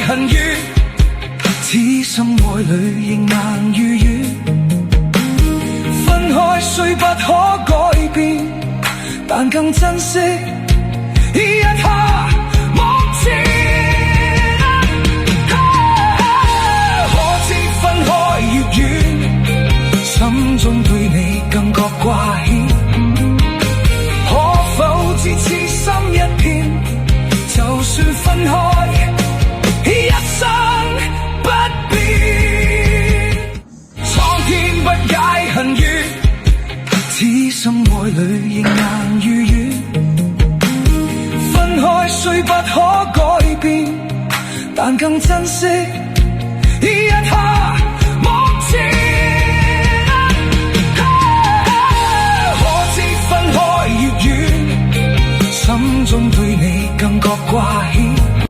恨怨，此心愛侶仍難逾越。分開雖不可改變，但更珍惜一刻目前。可知分開越遠，心中對你更覺掛牽。可否知痴心一片，就算分開一生不變。蒼天不解恨怨，此心愛侶仍難逾越。分開雖不可改變，但更珍惜一刻目前。可知分開越遠，心中對你更覺掛牽。